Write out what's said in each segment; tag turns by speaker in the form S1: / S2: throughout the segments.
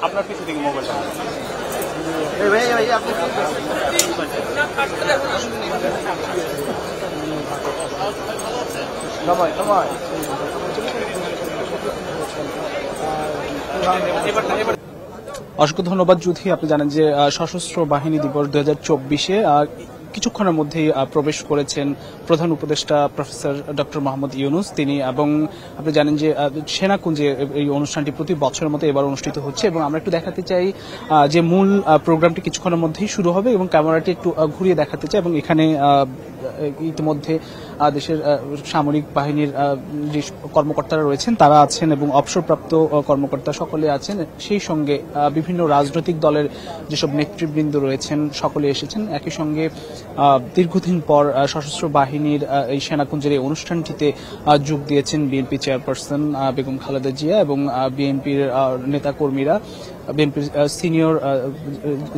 S1: আপনার পিছু থেকে মোবাইলটা
S2: অসংখ্য ধন্যবাদ যুথি। আপনি জানেন যে সশস্ত্র বাহিনী দিবস 2024-এ কিছুক্ষণের মধ্যেই প্রবেশ করেছেন প্রধান উপদেষ্টা প্রফেসর ডক্টর মোহাম্মদ ইউনূস তিনি, এবং আপনি জানেন যে সেনাকুঞ্জে এই অনুষ্ঠানটি প্রতি বছরের মতো এবার অনুষ্ঠিত হচ্ছে। এবং আমরা একটু দেখাতে চাই যে মূল প্রোগ্রামটি কিছুক্ষণের মধ্যেই শুরু হবে এবং ক্যামেরাটি একটু ঘুরিয়ে দেখাতে চাই। এবং এখানে ইতিমধ্যে দেশের সামরিক বাহিনীর যে কর্মকর্তারা রয়েছেন তারা আছেন এবং অবসরপ্রাপ্ত কর্মকর্তা সকলে আছেন, সেই সঙ্গে বিভিন্ন রাজনৈতিক দলের যেসব নেতৃবৃন্দ রয়েছেন সকলে এসেছেন। একই সঙ্গে দীর্ঘদিন পর সশস্ত্র বাহিনীর এই সেনাকুঞ্জের এই অনুষ্ঠানটিতে যোগ দিয়েছেন বিএনপি চেয়ারপারসন বেগম খালেদা জিয়া এবং বিএনপির নেতাকর্মীরা, বিএনপির সিনিয়র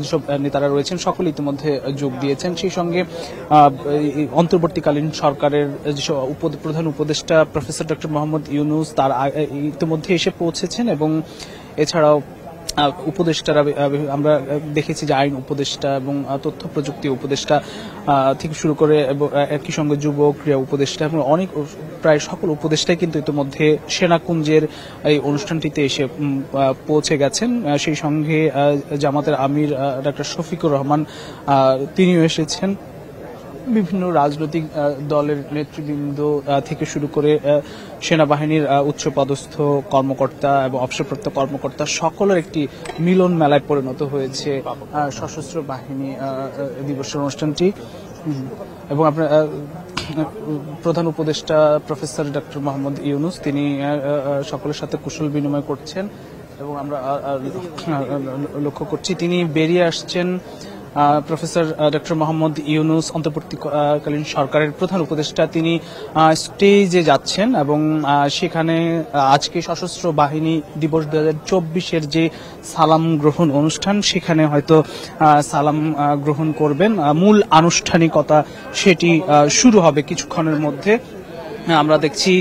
S2: যেসব নেতারা রয়েছেন সকলে ইতিমধ্যে যোগ দিয়েছেন। সেই সঙ্গে অন্তর্বর্তীকালীন সরকারের যেসব প্রধান উপদেষ্টা প্রফেসর ডক্টর মোহাম্মদ ইউনূস তার ইতিমধ্যে এসে পৌঁছেছেন এবং এছাড়াও উপদেষ্টারা আমরা দেখেছি যে আইন উপদেষ্টা এবং তথ্য প্রযুক্তি উপদেষ্টা থেকে শুরু করে একই সঙ্গে যুব ক্রীড়া উপদেষ্টা এবং অনেক প্রায় সকল উপদেষ্টাই কিন্তু ইতিমধ্যে সেনাকুঞ্জের এই অনুষ্ঠানটিতে এসে পৌঁছে গেছেন। সেই সঙ্গে জামাতের আমির ডক্টর শফিকুর রহমান তিনিও এসেছেন। বিভিন্ন রাজনৈতিক দলের নেতৃবৃন্দ থেকে শুরু করে সেনাবাহিনীর উচ্চপদস্থ কর্মকর্তা এবং অবসরপ্রাপ্ত কর্মকর্তা সকলের একটি মিলন মেলায় পরিণত হয়েছে সশস্ত্র বাহিনী দিবসের অনুষ্ঠানটি। এবং আপনার প্রধান উপদেষ্টা প্রফেসর ডক্টর মোহাম্মদ ইউনূস তিনি সকলের সাথে কুশল বিনিময় করছেন এবং আমরা লক্ষ্য করছি তিনি বেরিয়ে আসছেন। প্রফেসর ডক্টর মোহাম্মদ ইউনূস অন্তর্বর্তীকালীন সরকারের প্রধান উপদেষ্টা তিনি স্টেজে যাচ্ছেন এবং সেখানে আজকে সশস্ত্র বাহিনী দিবস 2024-এর যে সালাম গ্রহণ অনুষ্ঠান সেখানে হয়তো সালাম গ্রহণ করবেন। মূল আনুষ্ঠানিকতা সেটি শুরু হবে কিছুক্ষণের মধ্যে। আমরা দেখছি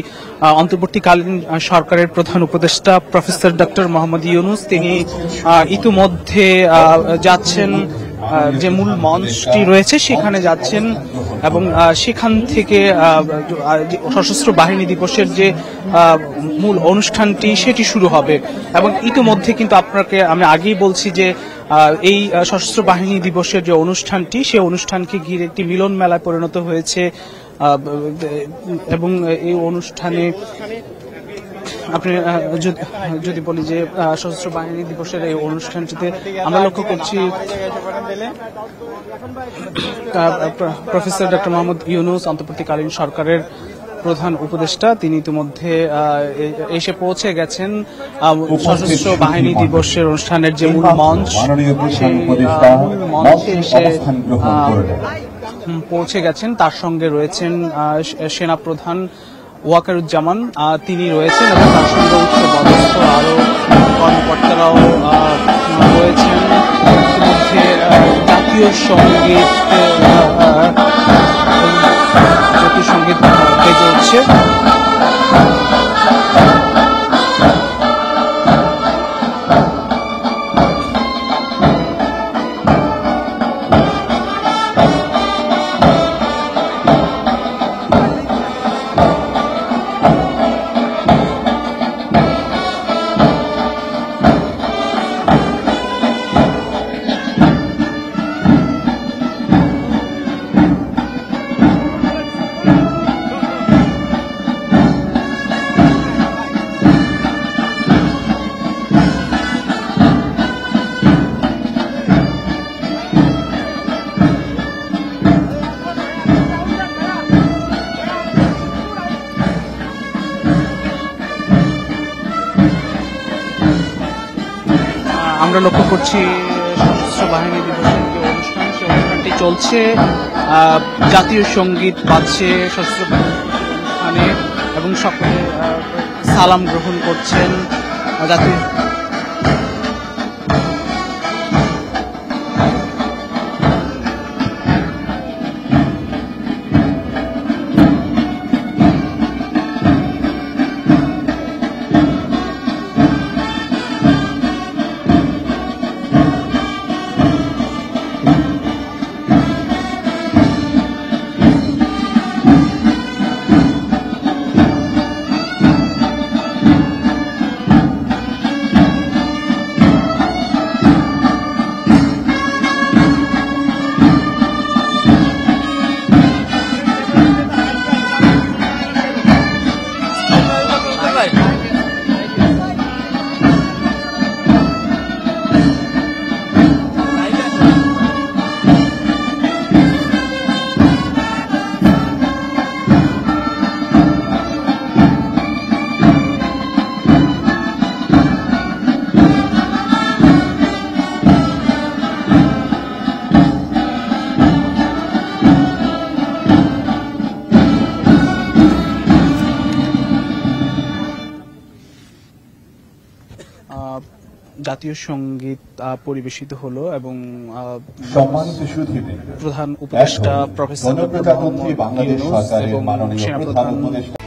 S2: অন্তর্বর্তীকালীন সরকারের প্রধান উপদেষ্টা প্রফেসর ডক্টর মোহাম্মদ ইউনূস তিনি ইতিমধ্যে যাচ্ছেন যে মূল মঞ্চটি রয়েছে সেখানে যাচ্ছেন এবং সেখান থেকে সশস্ত্র বাহিনী দিবসের যে মূল অনুষ্ঠানটি সেটি শুরু হবে। এবং ইতিমধ্যে কিন্তু আপনাকে আমি আগেই বলছি যে এই সশস্ত্র বাহিনী দিবসের যে অনুষ্ঠানটি সেই অনুষ্ঠানকে ঘিরে একটি মিলন মেলায় পরিণত হয়েছে এবং এই অনুষ্ঠানে আপনি যদি বলি যে সশস্ত্র বাহিনী দিবসের এই অনুষ্ঠানটিতে আমরা লক্ষ্য করছি প্রফেসর ডক্টর মোহাম্মদ ইউনূস অন্তর্বর্তীকালীন সরকারের প্রধান উপদেষ্টা তিনি ইতিমধ্যে এসে পৌঁছে গেছেন সশস্ত্র বাহিনী দিবসের অনুষ্ঠানের যে মূল মঞ্চ সেই মঞ্চে এসে পৌঁছে গেছেন। তার সঙ্গে রয়েছেন সেনাপ্রধান ওয়াকারুজ্জামান তিনি রয়েছেন এবং তার সঙ্গে উচ্চপদস্থ আরো কর্মকর্তারাও রয়েছেন। ইতিমধ্যে জাতীয় সঙ্গীত বেজে উঠছে। আমরা লক্ষ্য করছি সশস্ত্র বাহিনী দিবসের যে অনুষ্ঠান সেই অনুষ্ঠানটি চলছে, জাতীয় সঙ্গীত বাজছে সশস্ত্র বাহিনী অনুষ্ঠানে এবং সকলে সালাম গ্রহণ করছেন জাতীয় জাতীয় সঙ্গীত পরিবেশিত হলো এবং
S1: সম্মানিত সুধীবৃন্দ,
S2: প্রধান উপদেষ্টা প্রফেসর ডক্টর মোহাম্মদ ইউনূস এবং
S1: মাননীয় প্রধান
S2: সেনাপ্রধান
S1: উপদেষ্টা